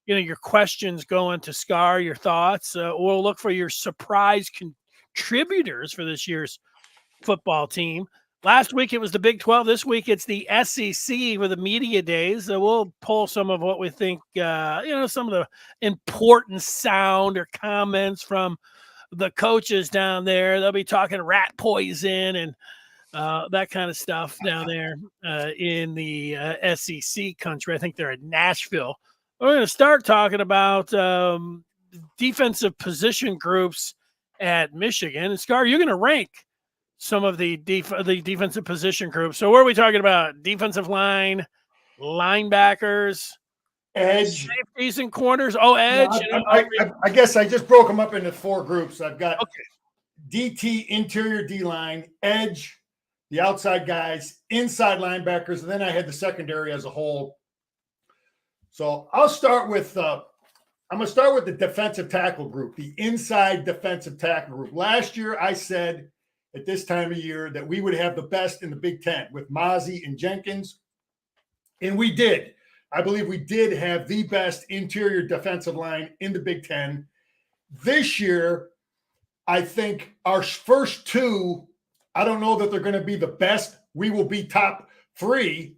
your questions going to Scar, your thoughts. We'll look for your surprise contributors for this year's football team. Last week it was the Big 12. This week it's the SEC with the media days. So we'll pull some of what we think, some of the important sound or comments from the coaches down there. They'll be talking rat poison and that kind of stuff down there in the SEC country. I think they're in Nashville. We're going to start talking about defensive position groups at Michigan. And Scar, you're going to rank some of the defensive position groups. So what are we talking about? Defensive line, linebackers, edge, safeties and corners. Oh, edge. I guess I just broke them up into 4 groups. I've got DT, interior D-line, edge, the outside guys, inside linebackers, and then I had the secondary as a whole. So I'll start with I'm going to start with the defensive tackle group, the inside defensive tackle group. Last year I said at this time of year that we would have the best in the Big Ten with Mozzie and Jenkins, and we did. I believe we did have the best interior defensive line in the Big Ten. This year, I think our first 2, I don't know that they're going to be the best. We will be top 3.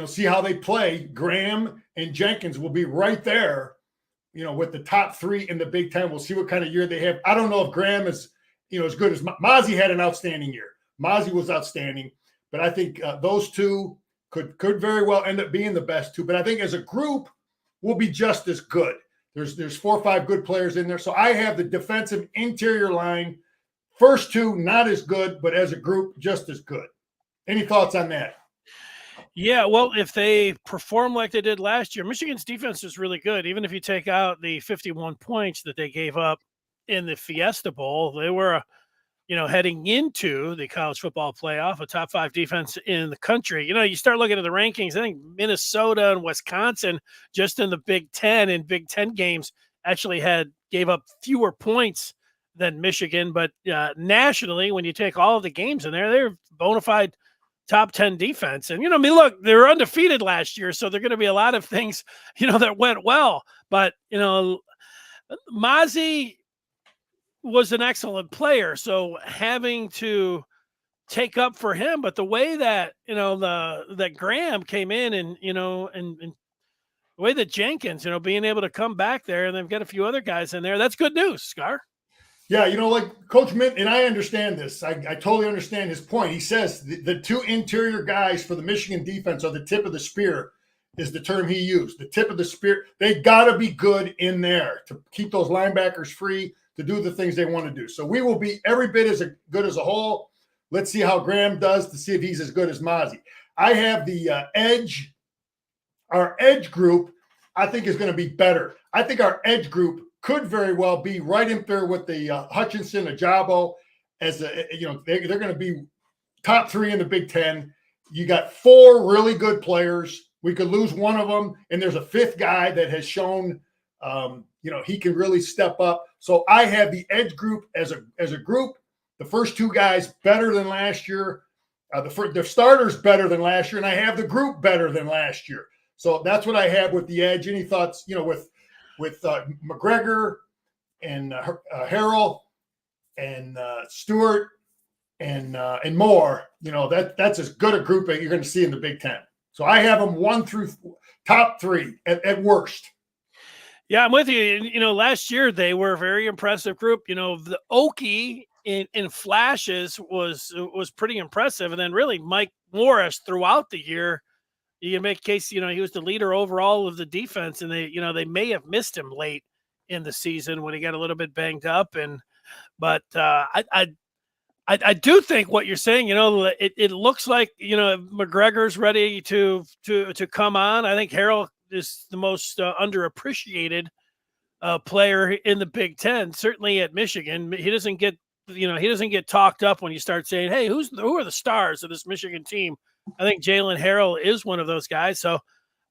See how they play. Graham and Jenkins will be right there, with the top 3 in the Big Ten. We'll see what kind of year they have. I don't know if Graham is, as good as Mozzie had an outstanding year. Mozzie was outstanding, but I think those 2 could very well end up being the best 2. But I think as a group, we'll be just as good. There's 4 or 5 good players in there. So I have the defensive interior line. First 2, not as good, but as a group, just as good. Any thoughts on that? Yeah, well, if they perform like they did last year, Michigan's defense is really good. Even if you take out the 51 points that they gave up in the Fiesta Bowl, they were, heading into the college football playoff, a top 5 defense in the country. You start looking at the rankings, I think Minnesota and Wisconsin just in the Big Ten and Big Ten games actually gave up fewer points than Michigan. But nationally, when you take all of the games in there, they're bona fide top 10 defense. And, look, they were undefeated last year, so there are going to be a lot of things, that went well. But, Mozzie was an excellent player, so having to take up for him. But the way that, that Graham came in and the way that Jenkins, being able to come back there, and they've got a few other guys in there, that's good news, Scar. Yeah, like Coach Mint, and I understand this. I totally understand his point. He says the 2 interior guys for the Michigan defense are the tip of the spear, is the term he used. The tip of the spear. They got to be good in there to keep those linebackers free to do the things they want to do. So we will be every bit as good as a whole. Let's see how Graham does to see if he's as good as Mozzie. I have the edge. Our edge group, I think, is going to be better. I think our edge group could very well be right in there with the Hutchinson, Ajabo, as they're going to be top 3 in the Big Ten. You got 4 really good players. We could lose one of them, and there's a 5th guy that has shown, he can really step up. So I have the edge group as a group. The first 2 guys better than last year. The starters better than last year, and I have the group better than last year. So that's what I have with the edge. Any thoughts? With McGregor and Harrell and Stewart and more, that's as good a group that you're going to see in the Big Ten. So I have them 1 through top 3 at worst. Yeah, I'm with you. Last year they were a very impressive group. The Okie in flashes was pretty impressive, and then really Mike Morris throughout the year. You can make a case, he was the leader overall of the defense, and they may have missed him late in the season when he got a little bit banged up. But I do think what you're saying, it looks like, McGregor's ready to come on. I think Harrell is the most underappreciated player in the Big Ten, certainly at Michigan. He doesn't get talked up when you start saying, hey, who are the stars of this Michigan team? I think Jalen Harrell is one of those guys. So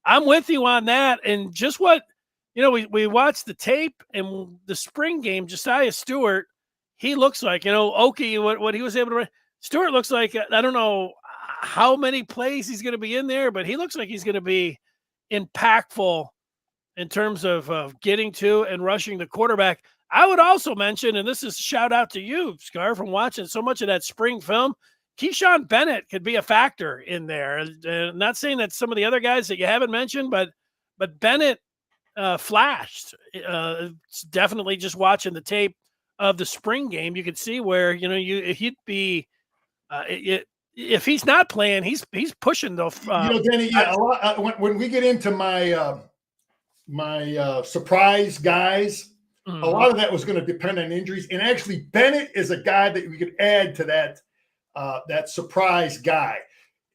I'm with you on that. And just what, we watched the tape and the spring game, Josiah Stewart, he looks like, Okie, what he was able to, Stewart looks like, I don't know how many plays he's going to be in there, but he looks like he's going to be impactful in terms of getting to and rushing the quarterback. I would also mention, and this is a shout out to you, Scar, from watching so much of that spring film. Keyshawn Bennett could be a factor in there. Not saying that some of the other guys that you haven't mentioned, but Bennett flashed. It's definitely just watching the tape of the spring game, you could see where he'd be if he's not playing, he's pushing the. Danny, yeah, a lot, when we get into my my surprise guys. Mm-hmm. A lot of that was going to depend on injuries, and actually Bennett is a guy that we could add to that surprise guy.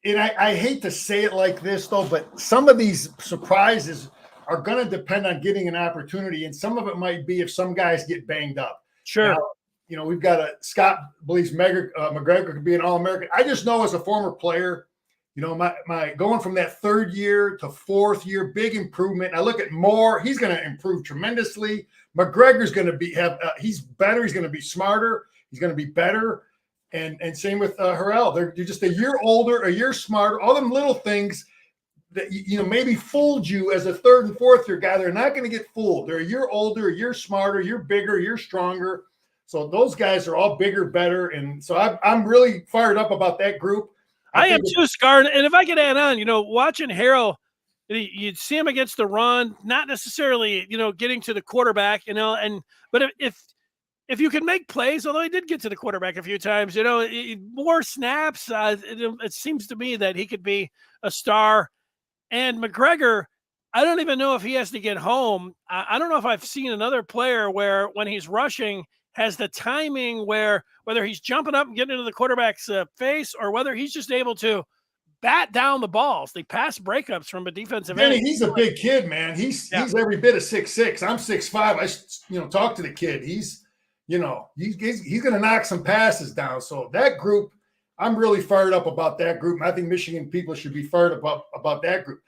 And I hate to say it like this though, but some of these surprises are going to depend on getting an opportunity, and some of it might be if some guys get banged up. Sure. Now, we've got Scott believes McGregor could be an All-American. I just know as a former player, my going from that third year to fourth year, big improvement. I look at Moore; he's going to improve tremendously. McGregor's going to he's better. He's going to be smarter. He's going to be better. And same with Harrell. They're just a year older, a year smarter. All them little things that maybe fooled you as a third and fourth year guy. They're not going to get fooled. They're a year older, a year smarter, you're bigger, you're stronger. So those guys are all bigger, better. And so I'm really fired up about that group. I am too, Scar. And if I could add on, watching Harrell, you'd see him against the run, not necessarily, getting to the quarterback, but if you can make plays, although he did get to the quarterback a few times, more snaps, it seems to me that he could be a star. And McGregor, I don't even know if he has to get home. I don't know if I've seen another player where when he's rushing has the timing where whether he's jumping up and getting into the quarterback's face or whether he's just able to bat down the balls, the pass breakups from a defensive end. He's a big kid, man. He's every bit of 6'6". I'm 6'5". I talk to the kid. He's going to knock some passes down. So that group, I'm really fired up about that group. And I think Michigan people should be fired up about that group.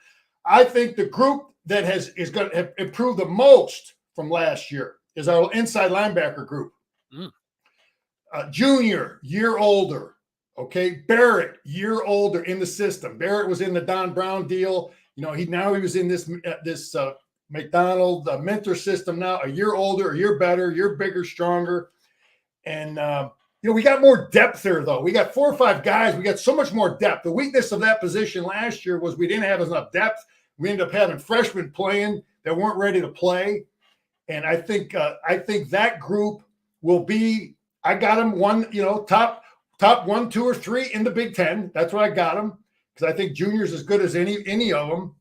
I think the group that is going to have improved the most from last year is our inside linebacker group. Junior, year older. Okay, Barrett, year older in the system. Barrett was in the Don Brown deal. He was in this McDonald mentor system now. A year older, a year better, year bigger, stronger, and we got more depth there though. We got 4 or 5 guys. We got so much more depth. The weakness of that position last year was we didn't have enough depth. We ended up having freshmen playing that weren't ready to play, and I think that group will be. I got them top 1, 2, or 3 in the Big Ten. That's what I got them because I think junior's as good as any of them.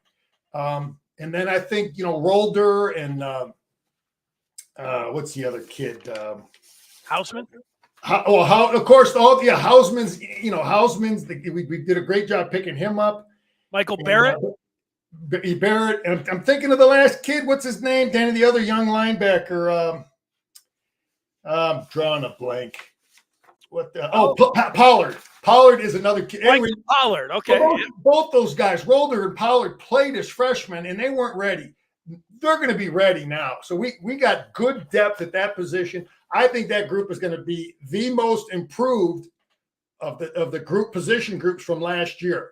And then I think Rolder and what's the other kid? Hausman. Of course, Hausman's. Hausman's. We did a great job picking him up. Michael Barrett. Barrett, and I'm thinking of the last kid. What's his name? Danny, the other young linebacker. I'm drawing a blank. Pollard. Pollard is another kid. Anyway, Pollard. Okay. Both those guys, Rolder and Pollard, played as freshmen, and they weren't ready. They're going to be ready now. So we got good depth at that position. I think that group is going to be the most improved of the group position groups from last year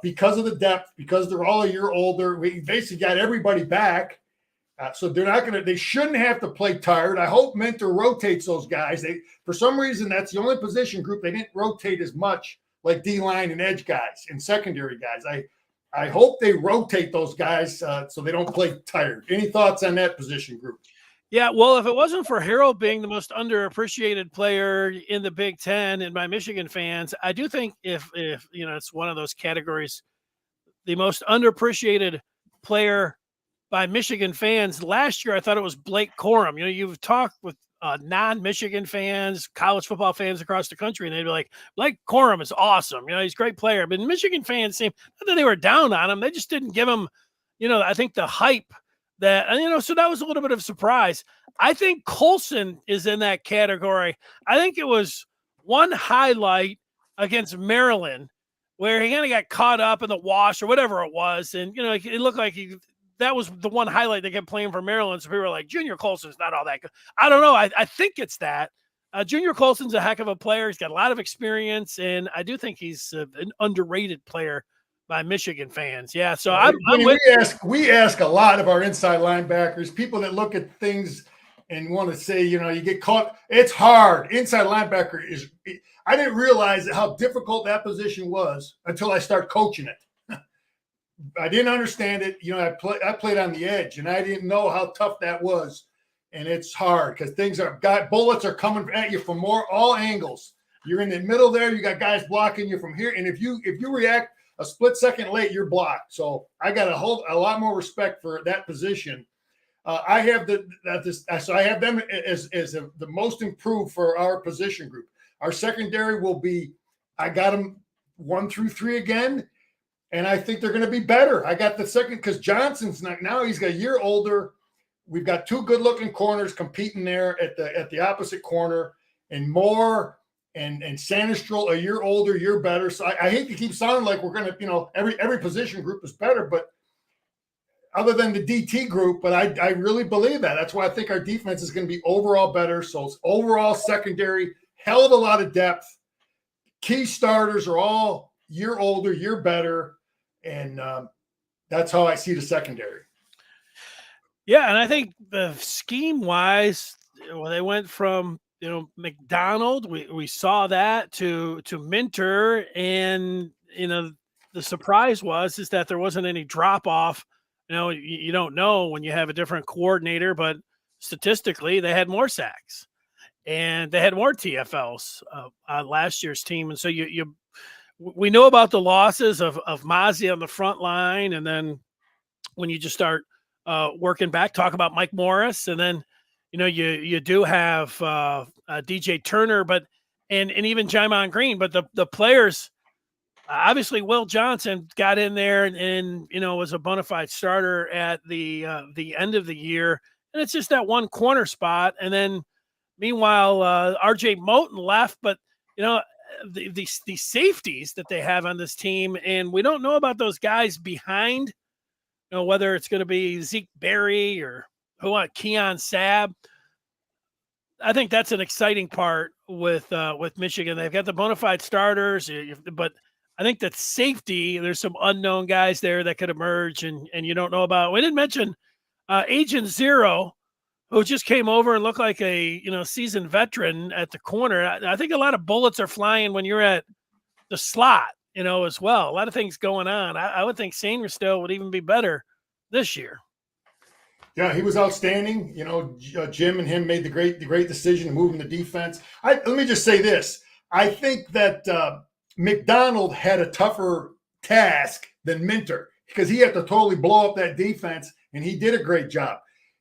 because of the depth, because they're all a year older. We basically got everybody back. So they shouldn't have to play tired. I hope Mentor rotates those guys. For some reason, that's the only position group they didn't rotate as much like D-line and edge guys and secondary guys. I hope they rotate those guys so they don't play tired. Any thoughts on that position group? Yeah, well, if it wasn't for Harrell being the most underappreciated player in the Big Ten and by Michigan fans, I do think if it's one of those categories, the most underappreciated player by Michigan fans last year, I thought it was Blake Corum. You've talked with non-Michigan fans, college football fans across the country, and they'd be like, Blake Corum is awesome. He's a great player. But Michigan fans seem, not that they were down on him, they just didn't give him, I think the hype that, so that was a little bit of a surprise. I think Colson is in that category. I think it was one highlight against Maryland where he kind of got caught up in the wash or whatever it was. And, it looked like that was the one highlight they kept playing for Maryland. So people were like, Junior Colson's not all that good. I don't know. I think it's that. Junior Colson's a heck of a player. He's got a lot of experience, and I do think he's an underrated player by Michigan fans. Yeah, so I I'm mean, with we ask a lot of our inside linebackers, people that look at things and want to say, you get caught. It's hard. Inside linebacker is. I didn't realize how difficult that position was until I started coaching it. I didn't understand it. I played on the edge, and I didn't know how tough that was. And it's hard because bullets are coming at you from all angles. You're in the middle there. You got guys blocking you from here, and if you react a split second late, you're blocked. So I got a lot more respect for that position. I have so I have them as the most improved for our position group. Our secondary will be. I got them 1 through 3 again, and I think they're going to be better. I got the second because Johnson's now he's got a year older. We've got 2 good-looking corners competing there at the opposite corner, and Moore and Sanistrel a year older, year better. So I hate to keep sounding like we're going to, every position group is better, but other than the DT group, but I really believe that. That's why I think our defense is going to be overall better. So it's overall secondary, hell of a lot of depth. Key starters are all year older, year better, and that's how I see the secondary. Yeah, and I think the scheme-wise, they went from McDonald. We saw that to Minter, and the surprise is that there wasn't any drop off. You don't know when you have a different coordinator, but statistically, they had more sacks and they had more TFLs on last year's team, and so we know about the losses of Mozzie on the front line, and then when you just start working back, talk about Mike Morris, and then you do have DJ Turner, but and even Jaimon Green, but the players, obviously Will Johnson got in there and was a bona fide starter at the end of the year, and it's just that one corner spot, and then meanwhile RJ Moten left, but the safeties that they have on this team, and we don't know about those guys behind. Whether it's going to be Zeke Berry or Keon Sabb. I think that's an exciting part with Michigan. They've got the bona fide starters, but I think that safety, there's some unknown guys there that could emerge, and you don't know about. We didn't mention Agent Zero, who just came over and looked like a seasoned veteran at the corner. I think a lot of bullets are flying when you're at the slot. As well. A lot of things going on. I would think Sainristil would even be better this year. Yeah, he was outstanding. Jim and him made the great decision moving the defense. Let me just say this. I think that McDonald had a tougher task than Minter because he had to totally blow up that defense, and he did a great job.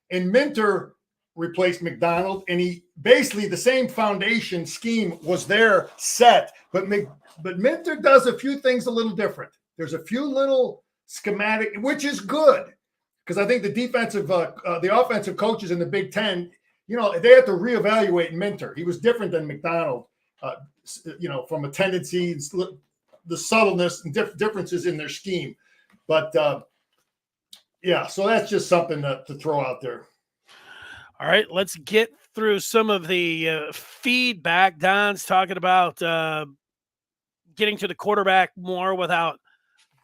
And Minter replaced McDonald, and he basically the same foundation scheme was there set, but Minter does a few things a little different. There's a few little schematic, which is good because I think the offensive coaches in the Big Ten, they have to reevaluate Minter. He was different than McDonald, from a tendency, the subtleness and differences in their scheme. But so that's just something to throw out there. All right, let's get through some of the feedback. Don's talking about getting to the quarterback more without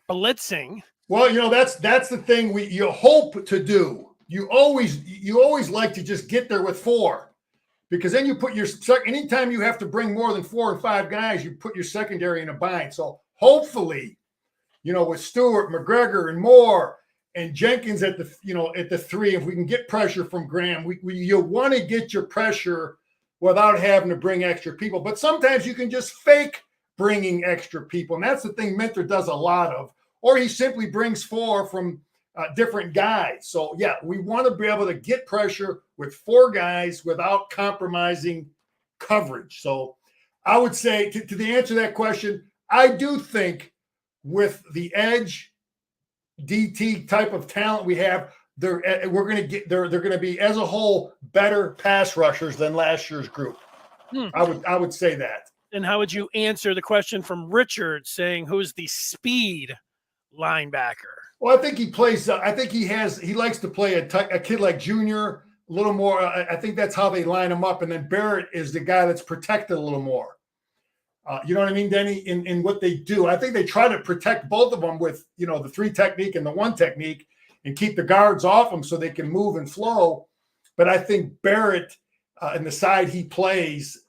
blitzing. Well, that's the thing you hope to do. You always like to just get there with 4, because then you put anytime you have to bring more than 4 or 5 guys, you put your secondary in a bind. So hopefully, with Stewart, McGregor, and Moore, and Jenkins at the 3, if we can get pressure from Graham, you want to get your pressure without having to bring extra people. But sometimes you can just fake bringing extra people, and that's the thing Minter does a lot of. Or he simply brings 4 from different guys. So yeah, we want to be able to get pressure with 4 guys without compromising coverage. So I would say to the answer to that question, I do think with the edge DT type of talent we have, they're going to be as a whole better pass rushers than last year's group. I would say that. And how would you answer the question from Richard saying who's the speed linebacker? Well, I think he plays. He likes to play a kid like Junior a little more. I think that's how they line him up. And then Barrett is the guy that's protected a little more. You know what I mean, Denny, in what they do. I think they try to protect both of them with, the 3 technique and the 1 technique and keep the guards off them so they can move and flow. But I think Barrett and the side he plays,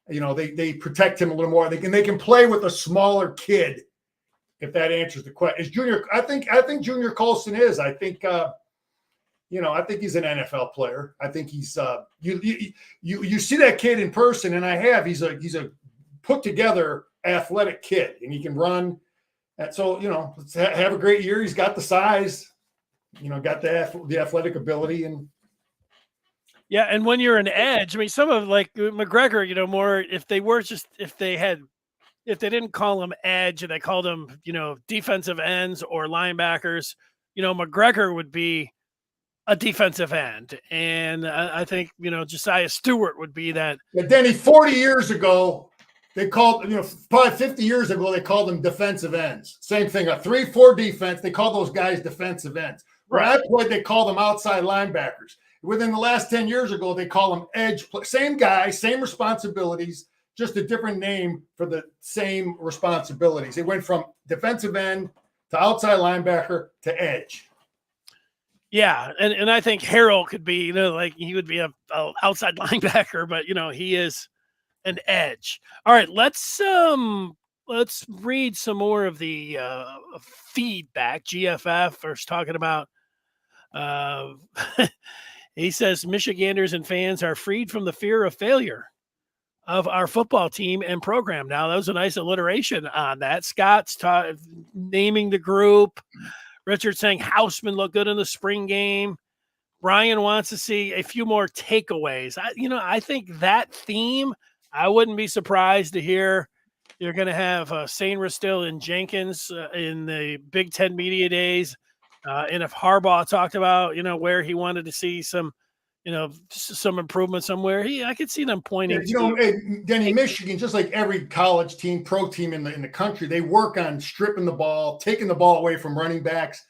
they protect him a little more. They can play with a smaller kid, if that answers the question. Is Junior? I think Junior Colson is. I think I think he's an NFL player. I think he's you see that kid in person, and he's a put together athletic kid, and he can run. And so let's have a great year. He's got the size, got the athletic ability, and yeah. And when you're an edge, I mean, some of like McGregor, more if they didn't call him edge and they called him, defensive ends or linebackers, McGregor would be a defensive end. And I think, Josiah Stewart would be that. But Denny, 40 years ago, they called, probably 50 years ago, they called them defensive ends. Same thing, a 3-4 defense, they called those guys defensive ends. When I played, they called them outside linebackers. Within the last 10 years ago, they call them edge. Same guy, same responsibilities, just a different name for the same responsibilities. It went from defensive end to outside linebacker to edge. Yeah, and I think Harold could be, he would be a outside linebacker, but he is an edge. All right, let's read some more of the feedback. GFF is talking about. He says Michiganders and fans are freed from the fear of failure of our football team and program. Now, that was a nice alliteration on that. Scott's naming the group. Richard saying Houseman looked good in the spring game. Brian wants to see a few more takeaways. I think that theme, I wouldn't be surprised to hear you're going to have Sainristil still in Jenkins in the Big Ten Media Days. And if Harbaugh talked about, where he wanted to see some, some improvement somewhere, I could see them pointing. Denny, Michigan, just like every college team, pro team in the country, they work on stripping the ball, taking the ball away from running backs.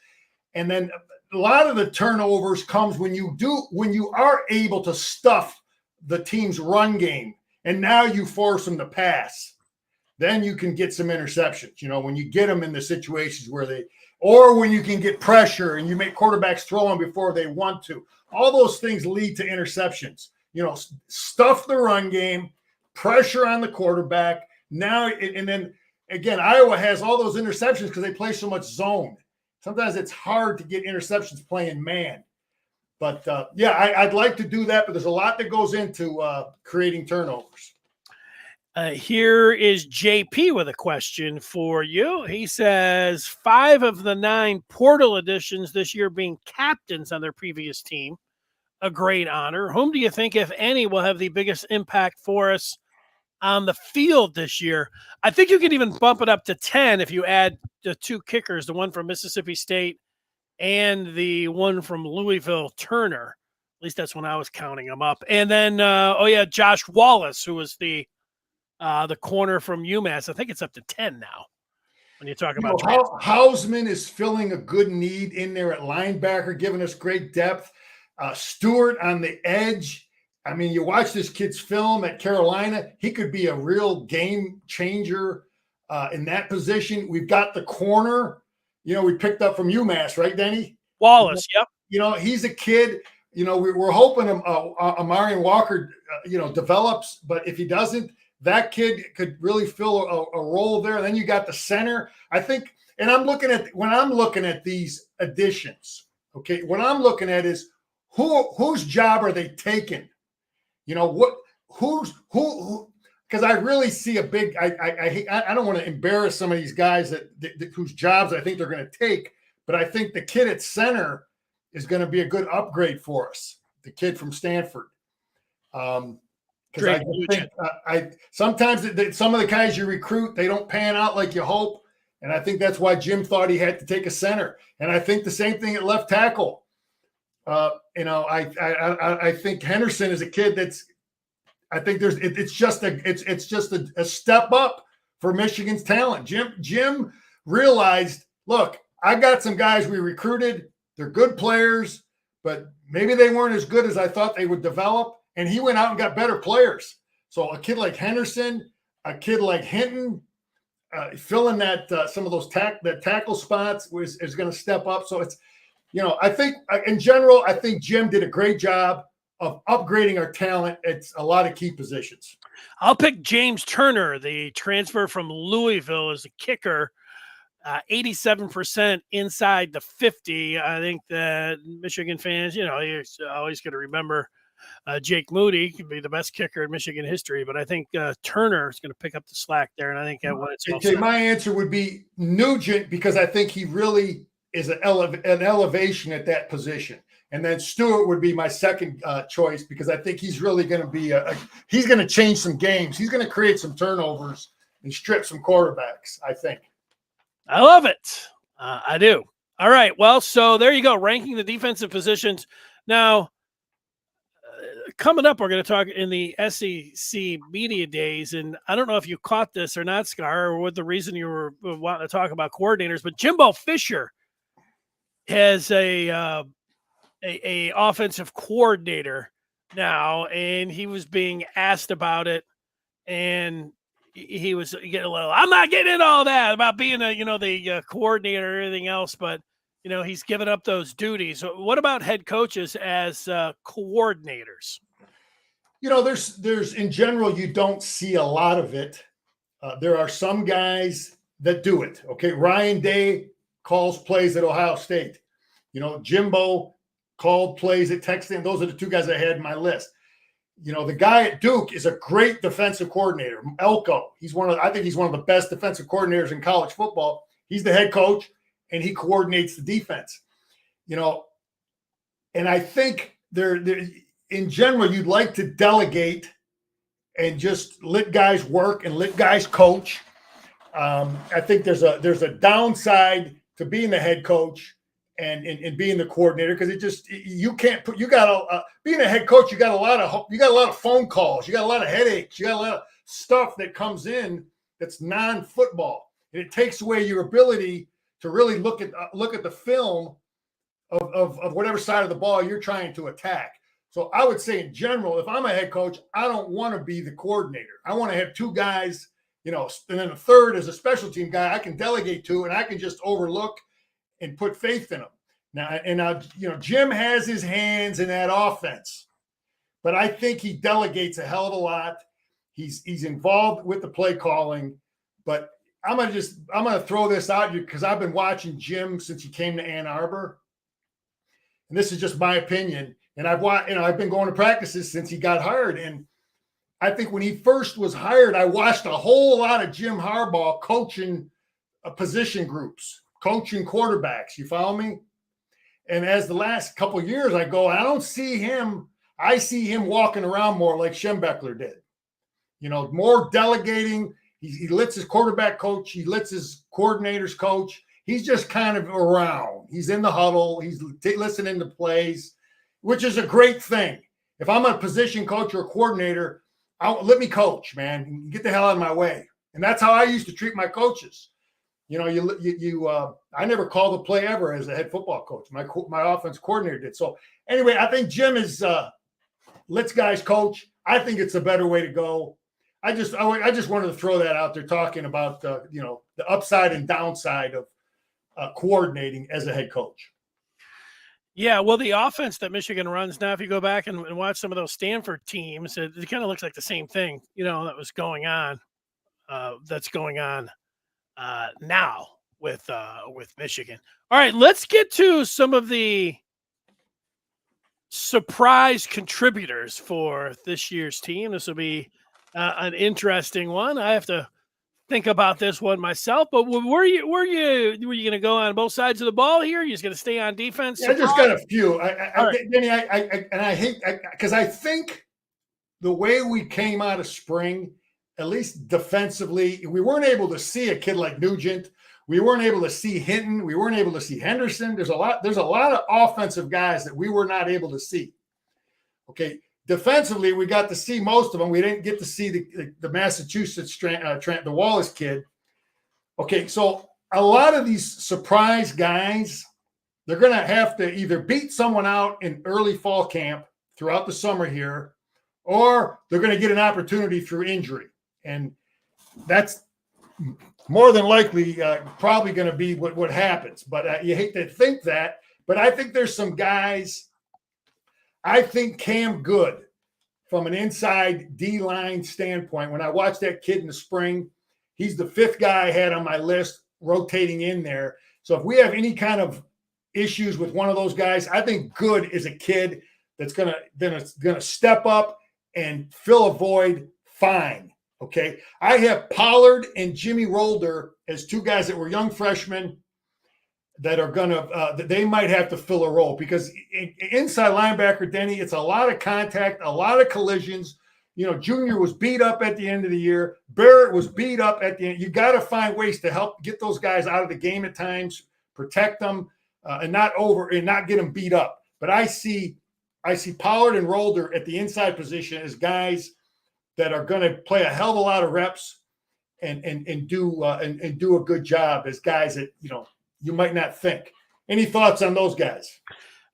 And then a lot of the turnovers comes when you are able to stuff the team's run game. And now you force them to pass. Then you can get some interceptions, when you get them in the situations or when you can get pressure and you make quarterbacks throw them before they want to. All those things lead to interceptions. Stuff the run game, pressure on the quarterback. Now, and then again, Iowa has all those interceptions because they play so much zone. Sometimes it's hard to get interceptions playing man. But, I'd like to do that, but there's a lot that goes into creating turnovers. Here is JP with a question for you. He says 5 of the 9 portal additions this year being captains on their previous team. A great honor. Whom do you think, if any, will have the biggest impact for us on the field this year? I think you can even bump it up to 10 if you add the 2 kickers, the one from Mississippi State and the one from Louisville, Turner. At least that's when I was counting them up. And then, Josh Wallace, who was the corner from UMass. I think it's up to 10 now when you talk about Houseman is filling a good need in there at linebacker, giving us great depth. Stewart on the edge. I mean, you watch this kid's film at Carolina, he could be a real game changer in that position. We've got the corner, we picked up from UMass, right, Denny? Wallace, yep. He's a kid. We're hoping Amarian Walker, develops, but if he doesn't, that kid could really fill a role there. And then you got the center. I think, and when I'm looking at these additions, okay, what I'm looking at is whose job are they taking? Who? Because I really see a big. I don't want to embarrass some of these guys that whose jobs I think they're going to take, but I think the kid at center is going to be a good upgrade for us. The kid from Stanford. Because I think sometimes some of the guys you recruit, they don't pan out like you hope. And I think that's why Jim thought he had to take a center. And I think the same thing at left tackle. I think Henderson is a kid it's just a step up for Michigan's talent. Jim realized, look, I got some guys we recruited. They're good players, but maybe they weren't as good as I thought they would develop. And he went out and got better players. So a kid like Henderson, a kid like Hinton filling that some of those tackle spots is going to step up. So it's, I think in general, I think Jim did a great job of upgrading our talent at a lot of key positions. I'll pick James Turner, the transfer from Louisville, as a kicker. 87% inside the 50. I think that Michigan fans, you're always going to remember Jake Moody can be the best kicker in Michigan history, but I think Turner is going to pick up the slack there, and I think when it's all my answer would be Nugent, because I think he really is an elevation at that position. And then Stewart would be my second choice, because I think he's really going to be he's going to change some games. He's going to create some turnovers and strip some quarterbacks, I think. I love it. I do. All right. Well, so there you go. Ranking the defensive positions. Now, coming up, we're going to talk in the SEC media days. And I don't know if you caught this or not, Scar, or what the reason you were wanting to talk about coordinators, but Jimbo Fisher has a offensive coordinator now, and he was being asked about it. And he was getting a little, I'm not getting into all that about being the coordinator or anything else, but he's given up those duties. So what about head coaches as coordinators? There's in general, you don't see a lot of it. There are some guys that do it. Okay. Ryan Day calls plays at Ohio State. Jimbo called plays at Texas. Those are the two guys I had in my list. The guy at Duke is a great defensive coordinator. Elko. I think he's one of the best defensive coordinators in college football. He's the head coach, and he coordinates the defense. And I think there in general, you'd like to delegate and just let guys work and let guys coach. I think there's a downside to being the head coach and being the coordinator, because being a head coach, you got a lot of phone calls, you got a lot of headaches, you got a lot of stuff that comes in that's non-football, and it takes away your ability to really look at the film of whatever side of the ball you're trying to attack. So I would say in general, if I'm a head coach, I don't want to be the coordinator. I want to have two guys, and then a third is a special team guy I can delegate to, and I can just overlook and put faith in him. Now, Jim has his hands in that offense, but I think he delegates a hell of a lot. He's involved with the play calling, but I'm gonna throw this out here because I've been watching Jim since he came to Ann Arbor, and this is just my opinion. And I've been going to practices since he got hired, and I think when he first was hired, I watched a whole lot of Jim Harbaugh coaching position groups, coaching quarterbacks. You follow me? And as the last couple of years I go, I don't see him. I see him walking around more like Schembechler did. More delegating. He lets his quarterback coach. He lets his coordinators coach. He's just kind of around. He's in the huddle. He's listening to plays, which is a great thing. If I'm a position coach or a coordinator, let me coach, man. Get the hell out of my way. And that's how I used to treat my coaches. I never called a play ever as a head football coach. My offense coordinator did. So anyway, I think Jim is lets guys coach. I think it's a better way to go. I just wanted to throw that out there, talking about the upside and downside of coordinating as a head coach. Yeah, well, the offense that Michigan runs now, if you go back and watch some of those Stanford teams, it kind of looks like the same thing, that was going on. That's going on now with Michigan. All right, let's get to some of the surprise contributors for this year's team. This will be an interesting one. I have to think about this one myself, but were you going to go on both sides of the ball here? You're just going to stay on defense? Yeah, I just got a few. Denny, I hate because I think the way we came out of spring, at least defensively, we weren't able to see a kid like Nugent. We weren't able to see Hinton. We weren't able to see Henderson. There's a lot of offensive guys that we were not able to see. Okay. Defensively, we got to see most of them. We didn't get to see the Massachusetts the Wallace kid. Okay, so a lot of these surprise guys, they're going to have to either beat someone out in early fall camp throughout the summer here, or they're going to get an opportunity through injury. And that's more than likely probably going to be what happens. But you hate to think that. But I think there's some guys. I think Cam Good, from an inside D-line standpoint, when I watched that kid in the spring, he's the fifth guy I had on my list rotating in there. So if we have any kind of issues with one of those guys, I think Good is a kid that's gonna step up and fill a void fine. Okay. I have Pollard and Jimmy Rolder as two guys that were young freshmen that are they might have to fill a role, because inside linebacker, Denny, it's a lot of contact, a lot of collisions. You know, Junior was beat up at the end of the year. Barrett was beat up at the end. You got to find ways to help get those guys out of the game at times, protect them, and not get them beat up. But I see Pollard and Rolder at the inside position as guys that are going to play a hell of a lot of reps and do a good job as guys that, you know, you might not think. Any thoughts on those guys?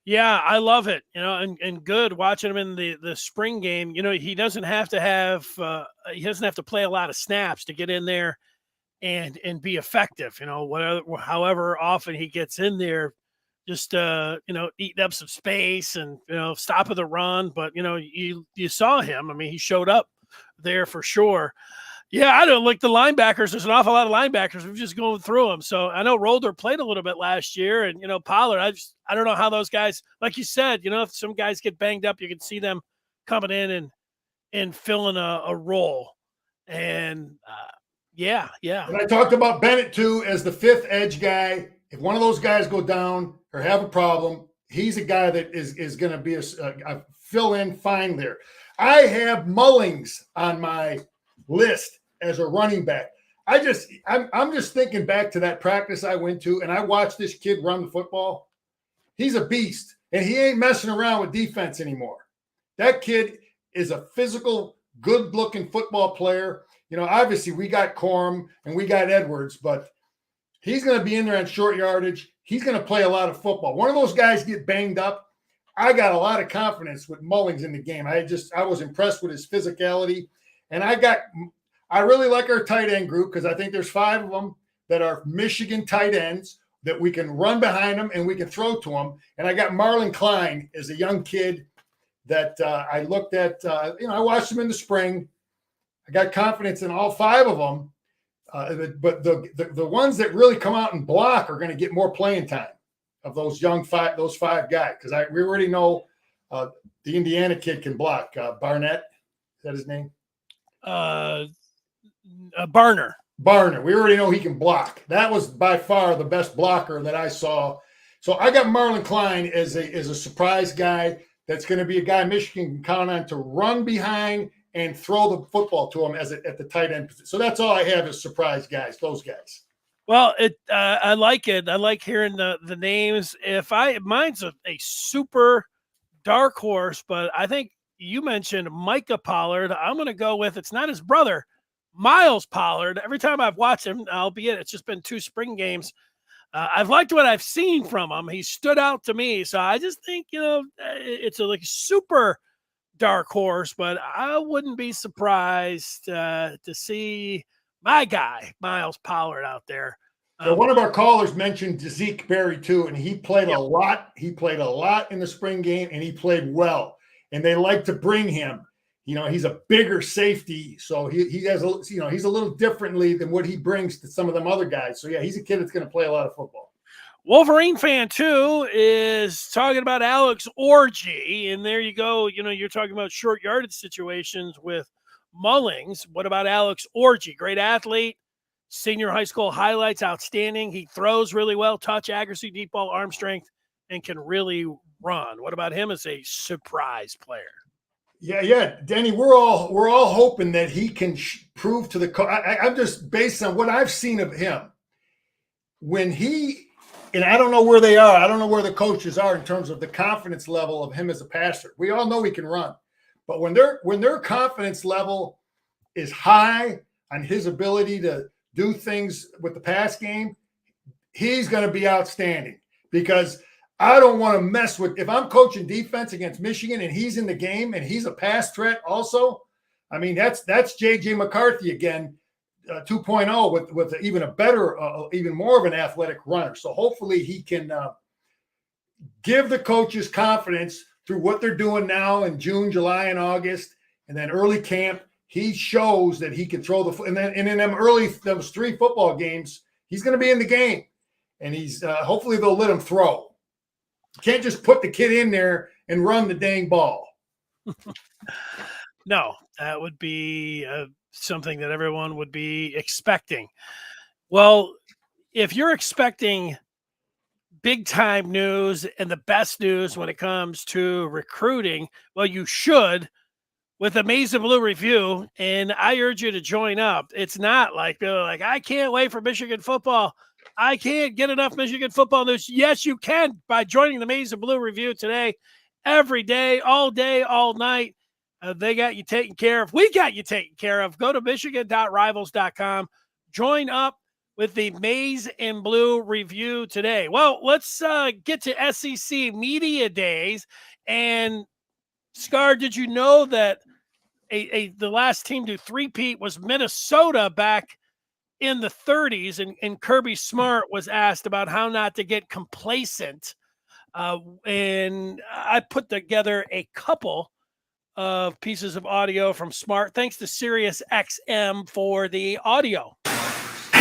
Yeah, I love it. You know, and Good watching him in the spring game. You know, he doesn't have to play a lot of snaps to get in there and be effective. You know, however often he gets in there, just eating up some space and stopping the run. But you saw him. I mean, he showed up there for sure. Yeah, I don't like the linebackers. There's an awful lot of linebackers. We're just going through them. So I know Rolder played a little bit last year, and Pollard. I don't know how those guys, like you said, if some guys get banged up, you can see them coming in and filling a role. And yeah. And I talked about Bennett too as the fifth edge guy. If one of those guys go down or have a problem, he's a guy that is going to be a fill-in fine there. I have Mullings on my list as a running back. I'm just thinking back to that practice I went to, and I watched this kid run the football. He's a beast, and he ain't messing around with defense anymore. That kid is a physical, good-looking football player. Obviously we got Corum and we got Edwards, but he's going to be in there on short yardage. He's going to play a lot of football. One of those guys get banged up. I got a lot of confidence with Mullings in the game. I was impressed with his physicality. And I really like our tight end group, because I think there's 5 of them that are Michigan tight ends that we can run behind them and we can throw to them. And I got Marlon Klein as a young kid that I looked at. I watched him in the spring. I got confidence in all 5 of them. But the ones that really come out and block are going to get more playing time of those those 5 guys, because we already know the Indiana kid can block. Barnett, is that his name? Barner. We already know he can block. That was by far the best blocker that I saw. So I got Marlon Klein as a surprise guy. That's going to be a guy Michigan can count on to run behind and throw the football to him at the tight end position. So that's all I have as surprise guys, those guys. Well, I like it. I like hearing the names. Mine's a super dark horse, but I think you mentioned Micah Pollard. I'm going to go with, it's not his brother, Miles Pollard. Every time I've watched him, albeit it's just been 2 spring games, I've liked what I've seen from him. He stood out to me. So I just think, it's a super dark horse, but I wouldn't be surprised to see my guy, Miles Pollard, out there. So one of our callers mentioned Zeke Berry too, and he played a lot. He played a lot in the spring game, and he played well. And they like to bring him. He's a bigger safety, so he has he's a little differently than what he brings to some of them other guys. So yeah, he's a kid that's going to play a lot of football. Wolverine fan 2 is talking about Alex Orji, and there you go. You're talking about short yardage situations with Mullings. What about Alex Orji? Great athlete, senior high school highlights, outstanding. He throws really well, touch, accuracy, deep ball, arm strength, and can really run. What about him as a surprise player? Yeah, Danny, we're all hoping that he can prove to the I'm just based on what I've seen of him. And I don't know where they are. I don't know where the coaches are in terms of the confidence level of him as a passer. We all know he can run, but when their confidence level is high on his ability to do things with the pass game, he's going to be outstanding, because I don't want to mess with, if I'm coaching defense against Michigan and he's in the game and he's a pass threat also. I mean, that's JJ McCarthy again, 2.0 with even a better, even more of an athletic runner. So hopefully he can give the coaches confidence through what they're doing now in June, July, and August, and then early camp. He shows that he can throw the foot, and in those 3 football games, he's going to be in the game, and he's hopefully they'll let him throw. You can't just put the kid in there and run the dang ball. No, that would be something that everyone would be expecting. Well, if you're expecting big time news and the best news when it comes to recruiting, well, you should with the Maize and Blue Review, and I urge you to join up. It's not like they're like, I can't wait for Michigan football. I can't get enough Michigan football news. Yes, you can by joining the Maize and Blue Review today, every day, all night. They got you taken care of. We got you taken care of. Go to michigan.rivals.com. Join up with the Maize and Blue Review today. Well, let's get to SEC Media Days. And Scar, did you know that the last team to three-peat was Minnesota back in the 30s? And Kirby Smart was asked about how not to get complacent. And I put together a couple of pieces of audio from Smart. Thanks to Sirius XM for the audio.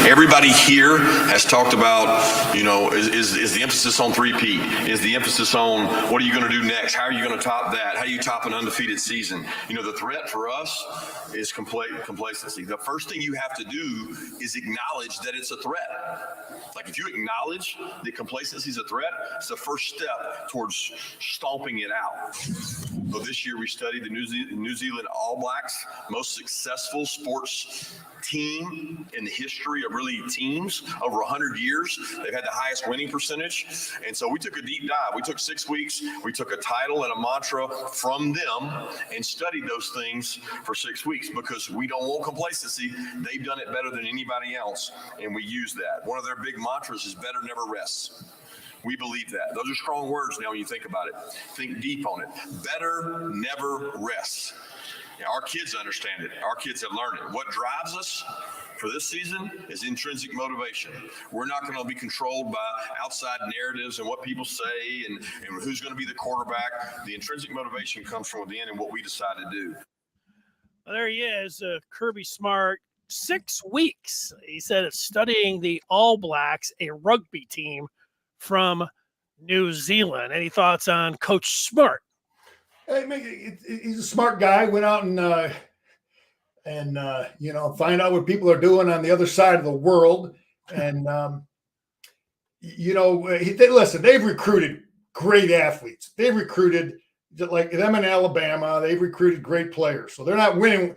Everybody here has talked about, is the emphasis on three-peat? Is the emphasis on what are you going to do next? How are you going to top that? How do you top an undefeated season? The threat for us is complacency. The first thing you have to do is acknowledge that it's a threat. Like if you acknowledge that complacency is a threat, it's the first step towards stomping it out. So this year we studied the New Zealand All Blacks, most successful sports team in the history of really teams over 100 years. They've had the highest winning percentage. And so we took a deep dive. We took 6 weeks. We took a title and a mantra from them and studied those things for 6 weeks because we don't want complacency. They've done it better than anybody else, and we use that. One of their big mantras is better never rests. We believe that. Those are strong words now when you think about it. Think deep on it. Better never rests. Our kids understand it. Our kids have learned it. What drives us for this season is intrinsic motivation. We're not going to be controlled by outside narratives and what people say and who's going to be the quarterback. The intrinsic motivation comes from within and what we decide to do. Well, there he is, Kirby Smart. 6 weeks, he said, it's studying the All Blacks, a rugby team from New Zealand. Any thoughts on Coach Smart? Hey, he's a smart guy. Went out and find out what people are doing on the other side of the world. And listen. They've recruited great athletes. They've recruited like them in Alabama. They've recruited great players. So they're not winning,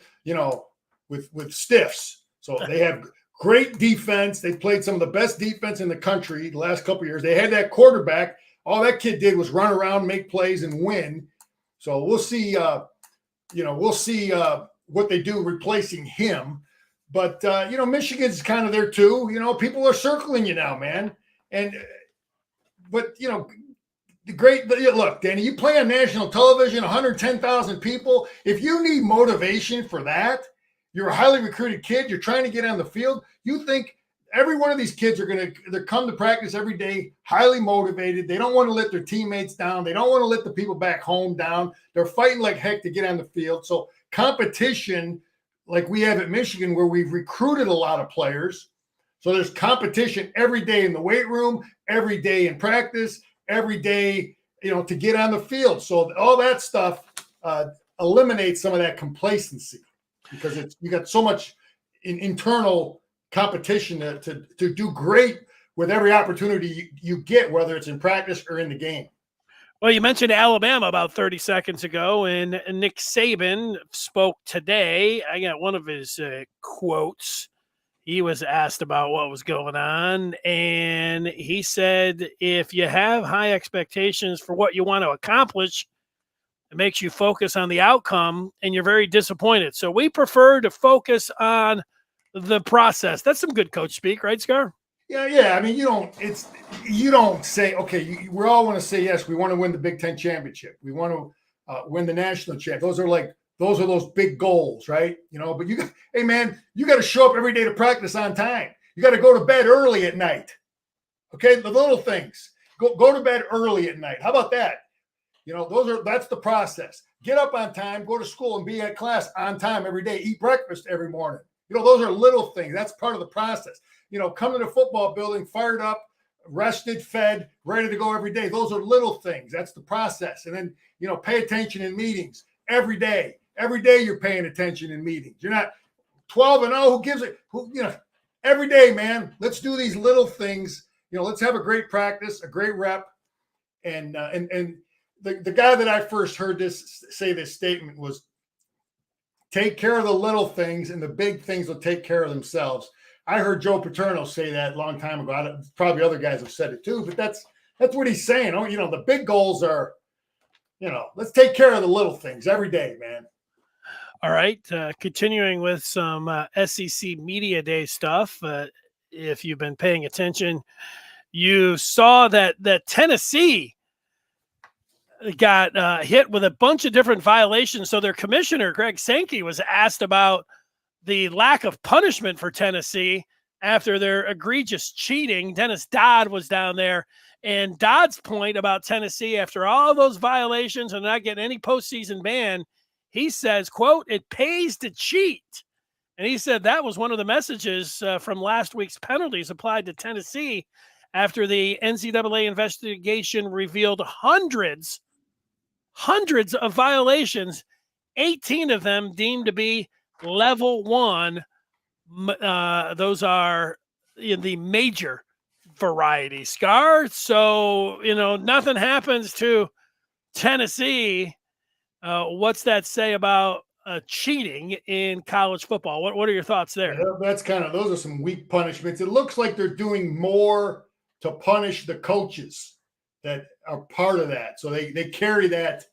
with stiffs. So they have great defense. They've played some of the best defense in the country the last couple of years. They had that quarterback. All that kid did was run around, make plays, and win. So we'll see, what they do replacing him. But, Michigan's kind of there too. People are circling you now, man. Look, Danny, you play on national television, 110,000 people. If you need motivation for that, you're a highly recruited kid, you're trying to get on the field, you think every one of these kids they come to practice every day, highly motivated. They don't want to let their teammates down. They don't want to let the people back home down. They're fighting like heck to get on the field. So competition, like we have at Michigan, where we've recruited a lot of players. So there's competition every day in the weight room, every day in practice, every day, to get on the field. So all that stuff eliminates some of that complacency because you got so much internal competition to do great with every opportunity you get, whether it's in practice or in the game. Well, you mentioned Alabama about 30 seconds ago, and Nick Saban spoke today. I got one of his quotes. He was asked about what was going on, and he said, if you have high expectations for what you want to accomplish, it makes you focus on the outcome, and you're very disappointed. So we prefer to focus on the process. That's some good coach speak, right, Scar? Yeah. I mean, you don't say, okay, we all want to say, yes, we want to win the Big Ten championship. We want to win the national championship. Those are like those are those big goals, right? But hey man, you got to show up every day to practice on time. You got to go to bed early at night. Okay, the little things. Go to bed early at night. How about that? That's the process. Get up on time, go to school and be at class on time every day. Eat breakfast every morning. Those are little things. That's part of the process. Come to the football building, fired up, rested, fed, ready to go every day. Those are little things. That's the process. And then, pay attention in meetings every day. Every day you're paying attention in meetings. You're not 12-0. Who gives it? Every day, man. Let's do these little things. Let's have a great practice, a great rep. And the guy that I first heard say this statement was, take care of the little things and the big things will take care of themselves. I heard Joe Paterno say that a long time ago. Probably other guys have said it too, but that's what he's saying. The big goals are, let's take care of the little things every day, man. All right. Continuing with some SEC Media Day stuff. If you've been paying attention, you saw that Tennessee got hit with a bunch of different violations. So their commissioner, Greg Sankey, was asked about the lack of punishment for Tennessee after their egregious cheating. Dennis Dodd was down there, and Dodd's point about Tennessee after all those violations and not getting any postseason ban, he says, quote, it pays to cheat. And he said that was one of the messages from last week's penalties applied to Tennessee after the NCAA investigation revealed hundreds of violations, 18 of them deemed to be level 1. Those are in the major variety, Scar. So, nothing happens to Tennessee. What's that say about cheating in college football? What are your thoughts there? Those are some weak punishments. It looks like they're doing more to punish the coaches that are part of that. So they carry that,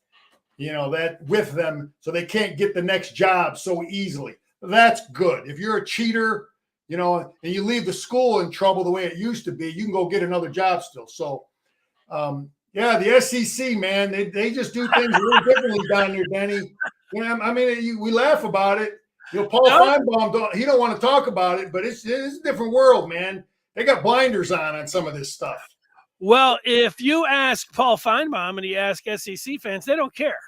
that with them, so they can't get the next job so easily. That's good. If you're a cheater, and you leave the school in trouble the way it used to be, you can go get another job still. So, the SEC, man, they just do things really differently down there, Denny. We laugh about it. Paul Feinbaum, he don't want to talk about it, but it's a different world, man. They got blinders on some of this stuff. Well, if you ask Paul Feinbaum and you ask SEC fans, they don't care.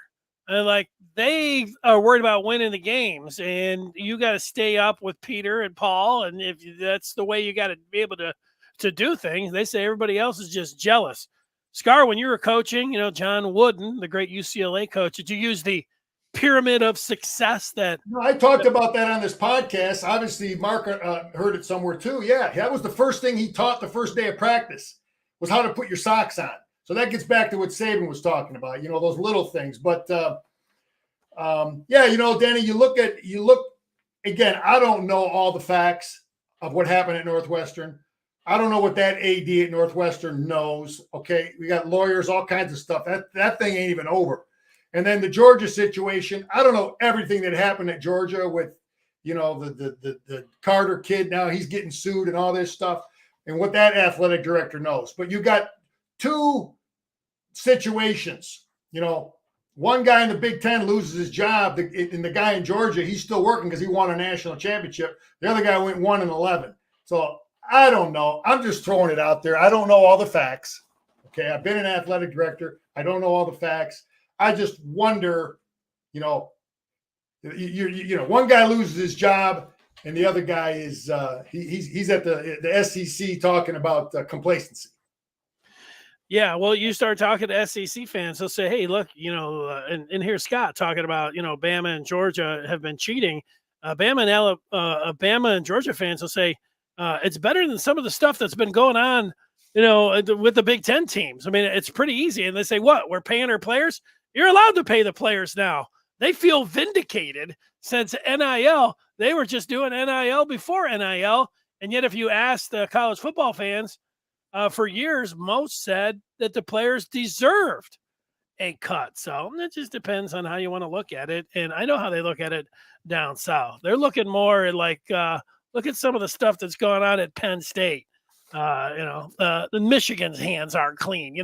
They are worried about winning the games, and you got to stay up with Peter and Paul. And if that's the way you got to be able to do things, they say everybody else is just jealous. Scar, when you were coaching, John Wooden, the great UCLA coach, did you use the pyramid of success I talked about that on this podcast. Obviously, Mark heard it somewhere too. Yeah, that was the first thing he taught the first day of practice, was how to put your socks on. So that gets back to what Saban was talking about, those little things. But Danny, you look again. I don't know all the facts of what happened at Northwestern. I don't know what that AD at Northwestern knows. Okay, we got lawyers, all kinds of stuff. That thing ain't even over. And then the Georgia situation, I don't know everything that happened at Georgia with, the Carter kid. Now he's getting sued and all this stuff, and what that athletic director knows. But you got two situations. One guy in the Big Ten loses his job, and the guy in Georgia, he's still working because he won a national championship. The other guy went 1-11. So I don't know. I'm just throwing it out there. I don't know all the facts. Okay, I've been an athletic director. I don't know all the facts. I just wonder, one guy loses his job and the other guy is he's at the SEC talking about complacency. Yeah, well, you start talking to SEC fans, they'll say, hey, look, and here's Scott talking about, Bama and Georgia have been cheating. Bama and Georgia fans will say, it's better than some of the stuff that's been going on, with the Big Ten teams. I mean, it's pretty easy. And they say, what, we're paying our players? You're allowed to pay the players now. They feel vindicated since NIL. They were just doing NIL before NIL. And yet if you ask the college football fans, for years, most said that the players deserved a cut. So it just depends on how you want to look at it. And I know how they look at it down south. They're looking more at look at some of the stuff that's going on at Penn State. The Michigan's hands aren't clean,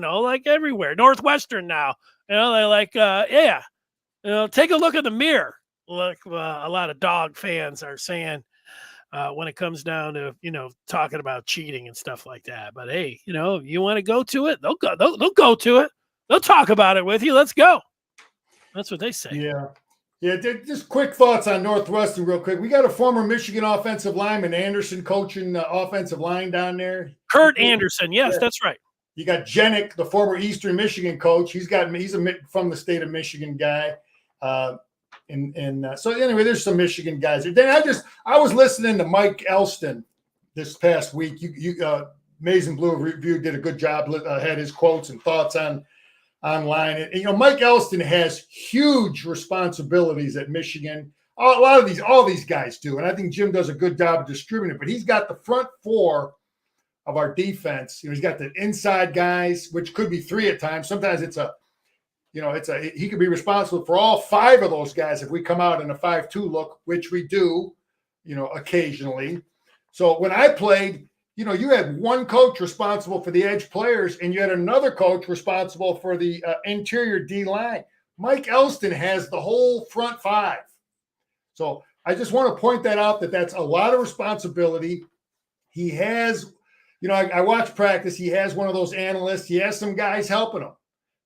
everywhere. Northwestern now, they're take a look in the mirror. like a lot of dog fans are saying when it comes down to talking about cheating and stuff like that. But hey, you want to go to it, they'll go. They'll go to it. They'll talk about it with you. Let's go. That's what they say. Yeah. Yeah, just quick thoughts on Northwestern real quick. We got a former Michigan offensive lineman, Anderson, coaching the offensive line down there. Kurt Anderson. Yes, that's right. You got Jenick, the former Eastern Michigan coach. He's from the state of Michigan guy. So anyway, there's some Michigan guys. Then I was listening to Mike Elston this past week. Amazing Blue Review did a good job. Had his quotes and thoughts online. And, Mike Elston has huge responsibilities at Michigan. All these guys do. And I think Jim does a good job of distributing it. But he's got the front four of our defense. He's got the inside guys, which could be three at times. Sometimes he could be responsible for all five of those guys if we come out in a 5-2 look, which we do, occasionally. So when I played, you had one coach responsible for the edge players, and you had another coach responsible for the interior D line. Mike Elston has the whole front five. So I just want to point that out, that's a lot of responsibility. He has, I watch practice. He has one of those analysts. He has some guys helping him.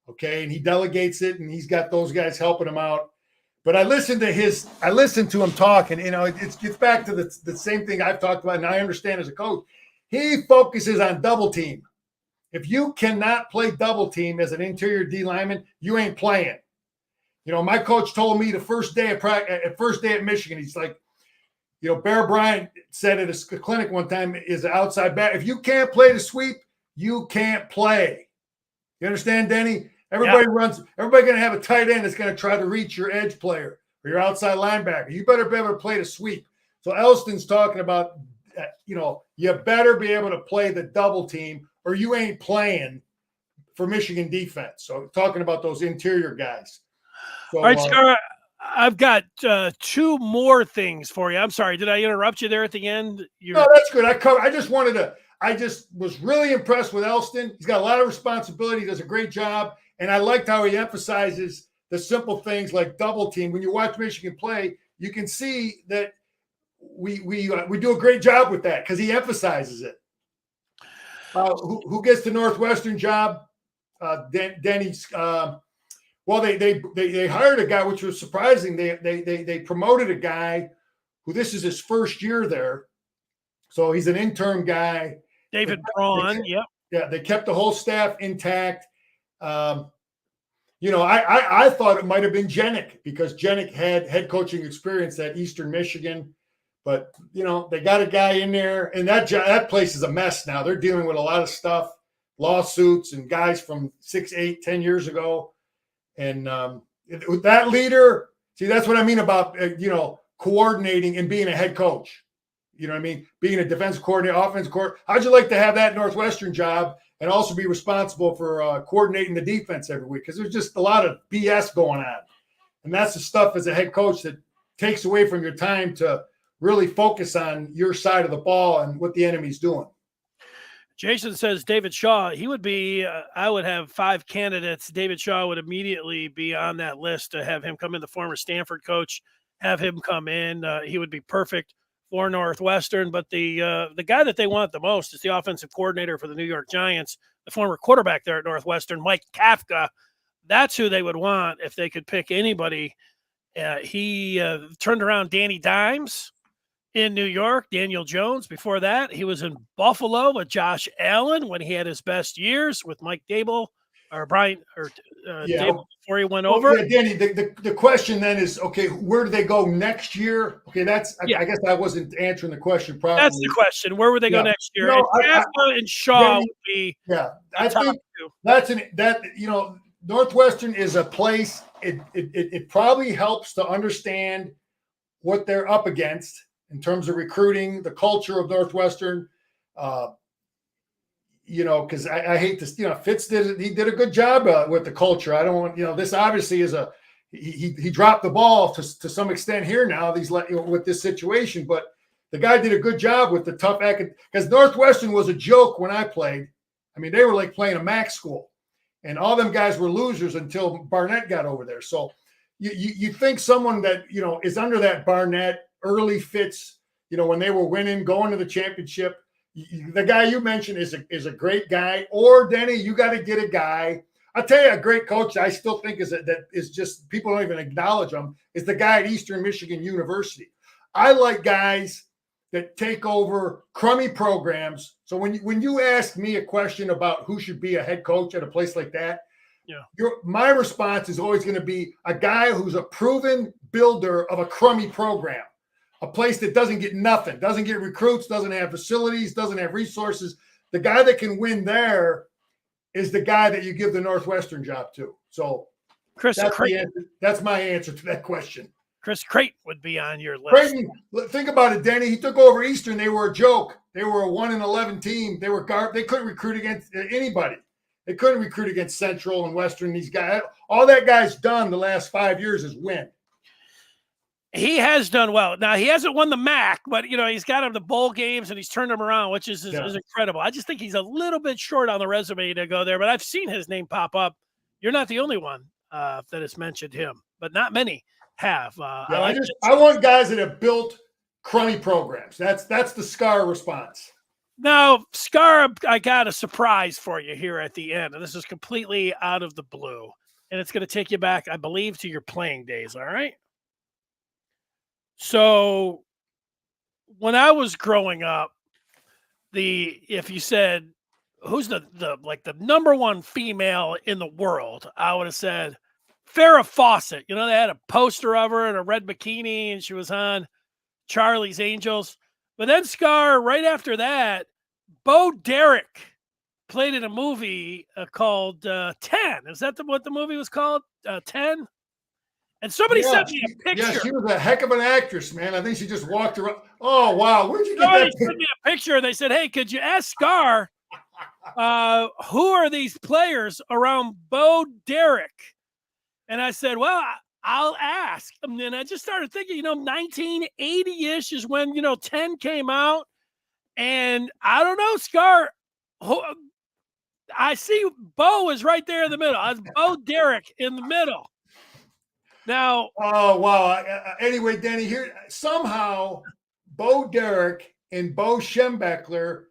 Okay. And he delegates it, and he's got those guys helping him out. But I listened to him talk, and, it gets back to the same thing I've talked about, and I understand as a coach. He focuses on double team. If you cannot play double team as an interior D lineman, you ain't playing. My coach told me the first day at Michigan, he's like, Bear Bryant said at a clinic one time, is an outside back. If you can't play the sweep, you can't play. You understand, Denny? Everybody going to have a tight end that's going to try to reach your edge player or your outside linebacker. You better be able to play the sweep. So Elston's talking about, you better be able to play the double team or you ain't playing for Michigan defense. So talking about those interior guys. So, all right, Scar, I've got two more things for you. I'm sorry. Did I interrupt you there at the end? No, that's good. I just was really impressed with Elston. He's got a lot of responsibility. He does a great job. And I liked how he emphasizes the simple things like double team. When you watch Michigan play, you can see that we do a great job with that because he emphasizes it. Who gets the Northwestern job? Denny's. Well, they hired a guy, which was surprising. They promoted a guy who this is his first year there, so he's an interim guy. David Braun. Yep. Yeah, they kept the whole staff intact. I thought it might have been Jenick because Jenick had head coaching experience at Eastern Michigan. But, they got a guy in there, and that place is a mess now. They're dealing with a lot of stuff, lawsuits and guys from 6, 8, 10 years ago. And that leader, see, that's what I mean about, coordinating and being a head coach. You know what I mean? Being a defensive coordinator, offensive coordinator. How'd you like to have that Northwestern job and also be responsible for coordinating the defense every week? Because there's just a lot of BS going on. And that's the stuff as a head coach that takes away from your time to really focus on your side of the ball and what the enemy's doing. Jason says David Shaw, he would be, I would have 5 candidates. David Shaw would immediately be on that list to have him come in, the former Stanford coach, have him come in. He would be perfect for Northwestern. But the guy that they want the most is the offensive coordinator for the New York Giants, the former quarterback there at Northwestern, Mike Kafka. That's who they would want if they could pick anybody. He turned around Danny Dimes in New York, Daniel Jones. Before that, he was in Buffalo with Josh Allen when he had his best years with Mike Dable or Brian Dable before he went over. Yeah, Danny, the question then is, okay, where do they go next year? Okay, I guess I wasn't answering the question properly. That's the question. Where would they go next year? Kafka and Shaw would be. Yeah, I think Northwestern is a place. It probably helps to understand what they're up against in terms of recruiting, the culture of Northwestern, because I hate to, Fitz did a good job with the culture. I don't want, this obviously is he dropped the ball to some extent here now with this situation, but the guy did a good job with the tough because Northwestern was a joke when I played. I mean, they were like playing a MAC school, and all them guys were losers until Barnett got over there. So, you think someone that, is under that Barnett early fits, when they were winning, going to the championship. The guy you mentioned is a great guy. Or Denny, you got to get a guy. I'll tell you, a great coach I still think that is just, people don't even acknowledge him, is the guy at Eastern Michigan University. I like guys that take over crummy programs. So when you ask me a question about who should be a head coach at a place like that, my response is always going to be a guy who's a proven builder of a crummy program, a place that doesn't get nothing, doesn't get recruits, doesn't have facilities, doesn't have resources. The guy that can win there is the guy that you give the Northwestern job to. So Chris Creighton. That's my answer to that question. Chris Creighton would be on your list. Creighton, think about it, Denny. He took over Eastern. They were a joke. They were a 1-11 team. They couldn't recruit against anybody. They couldn't recruit against Central and Western. These guys, all that guy's done the last 5 years is win. He has done well. Now, he hasn't won the MAC, but, he's got him the bowl games and he's turned them around, which is incredible. I just think he's a little bit short on the resume to go there, but I've seen his name pop up. You're not the only one that has mentioned him, but not many have. I want guys that have built crummy programs. That's the Scar response. Now, Scar, I got a surprise for you here at the end, and this is completely out of the blue, and it's going to take you back, I believe, to your playing days, all right? So when I was growing up, if you said, who's the number one female in the world, I would have said Farrah Fawcett. They had a poster of her in a red bikini, and she was on Charlie's Angels. But then Scar, right after that, Bo Derek played in a movie called 10. Is that what the movie was called? 10? And somebody sent me a picture. Yeah, she was a heck of an actress, man. I think she just walked around. Oh, wow. Where'd you get that? They sent me a picture, and they said, hey, could you ask Scar, who are these players around Bo Derek? And I said, well, I'll ask. And then I just started thinking, 1980-ish is when, 10 came out. And I don't know, Scar. I see Bo is right there in the middle. It's Bo Derek in the middle. Now, oh wow! Anyway, Danny, here somehow Bo Derek and Bo Schembechler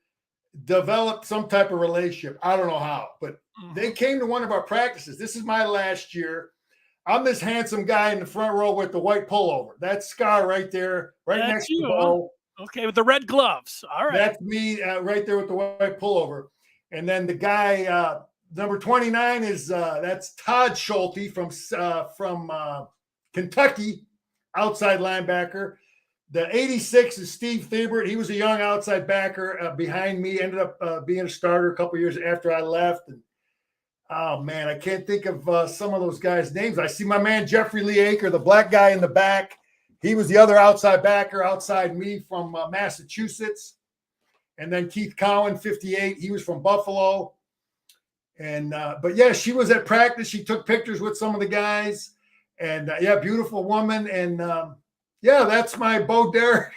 developed some type of relationship. I don't know how, but they came to one of our practices. This is my last year. I'm this handsome guy in the front row with the white pullover. That's Scar right there, next to Bo. Okay, with the red gloves. All right, that's me right there with the white pullover. And then the guy. Number 29 is that's Todd Schulte from Kentucky, outside linebacker. The 86 is Steve Thiebert. He was a young outside backer behind me. Ended up being a starter a couple years after I left. And oh man, I can't think of some of those guys' names. I see my man Jeffrey Lee Aker, the black guy in the back. He was the other outside backer outside me from Massachusetts. And then Keith Cowan, 58. He was from Buffalo. And but yeah, she was at practice. She took pictures with some of the guys, and beautiful woman. And that's my Bo Derek.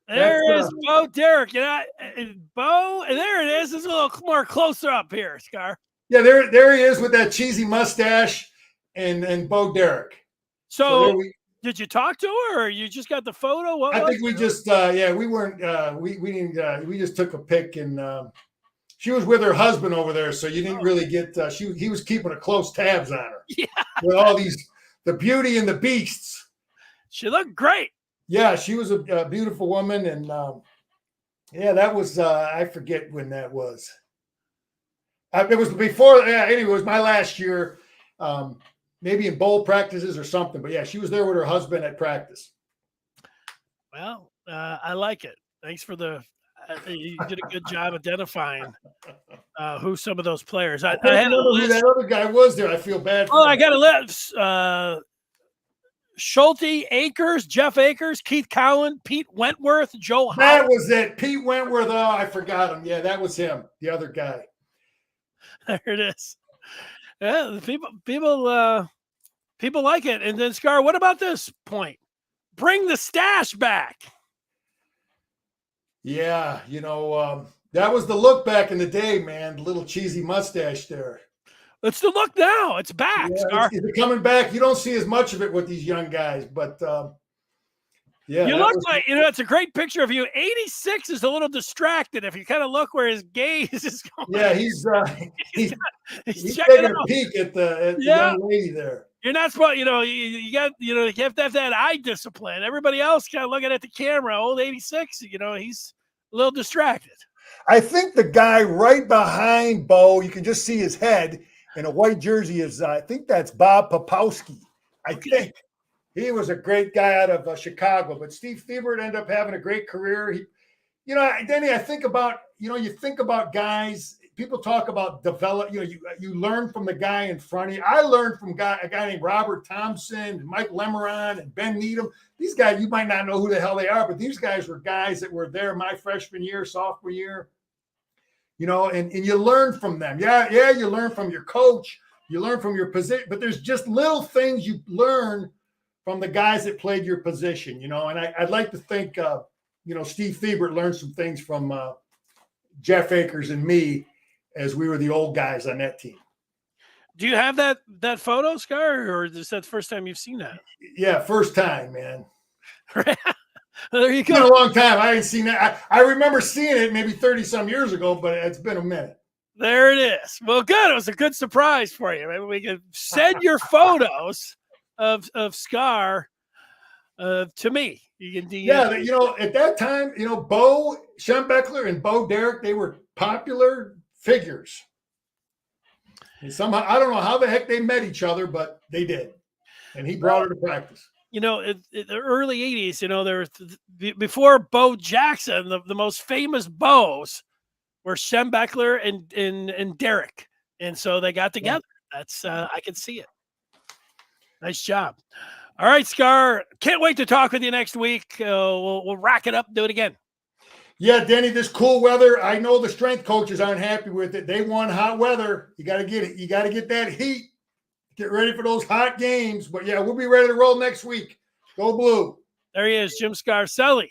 There is Bo Derek. Bo, and there it is. It's a little more closer up here, Scar. Yeah, there he is with that cheesy mustache, and Bo Derek. So did you talk to her, or you just got the photo? I think we just we weren't we didn't we just took a pic and. She was with her husband over there, so you didn't really get. He was keeping a close tabs on her. Yeah, with all the Beauty and the Beasts. She looked great. Yeah, she was a beautiful woman, and that was. I forget when that was. It was before. Yeah, anyway, it was my last year, maybe in bowl practices or something. But yeah, she was there with her husband at practice. Well, I like it. Thanks for the. You did a good job identifying who some of those players. I had a list. Who that other guy was there. I feel bad. I got a list. Schulte, Akers, Jeff Akers, Keith Cowan, Pete Wentworth, Joe Howard. That was it. Pete Wentworth. Oh, I forgot him. Yeah, that was him. The other guy. There it is. Yeah, people like it. And then Scar, what about this point? Bring the stash back. Yeah, that was the look back in the day, man. The little cheesy mustache there. It's the look now. It's back. Yeah, it's coming back. You don't see as much of it with these young guys, but yeah, you look like, it's a great picture of you. 86 is a little distracted if you kind of look where his gaze is going. Yeah, he's checking taking a peek at the young lady there. You're not supposed, you got, you have to have that eye discipline. Everybody else kind of looking at the camera. Old 86, he's a little distracted. I think the guy right behind Bo, you can just see his head in a white jersey is, I think that's Bob Popowski. I think he was a great guy out of Chicago, but Steve Thiebert ended up having a great career. Denny, I think about, you think about guys, people talk about develop, you learn from the guy in front of you. I learned from a guy named Robert Thompson and Mike Lemeron and Ben Needham. These guys, you might not know who the hell they are, but these guys were guys that were there my freshman year, sophomore year, and you learn from them. Yeah, you learn from your coach, you learn from your position, but there's just little things you learn from the guys that played your position, and I'd like to think, Steve Thiebert learned some things from Jeff Akers and me as we were the old guys on that team. Do you have that photo, Scar, or is that the first time you've seen that? Yeah, first time, man. There you go. It's been a long time. I ain't seen that. I remember seeing it maybe 30-some years ago, but it's been a minute. There it is. Well, good. It was a good surprise for you. Maybe we could send your photos of Scar to me. You can DM. Yeah, at that time, Bo Schembechler and Bo Derek, they were popular figures. And somehow, I don't know how the heck they met each other, but they did. And he brought her to practice. In the early 80s, there were before Bo Jackson, the most famous Bows were Schembechler and Derek. And so they got together. Yeah. That's I can see it. Nice job. All right, Scar. Can't wait to talk with you next week. We'll rack it up and do it again. Yeah, Denny, this cool weather, I know the strength coaches aren't happy with it. They want hot weather. You got to get it. You got to get that heat. Get ready for those hot games. But, yeah, we'll be ready to roll next week. Go Blue. There he is, Jim Scarcelli.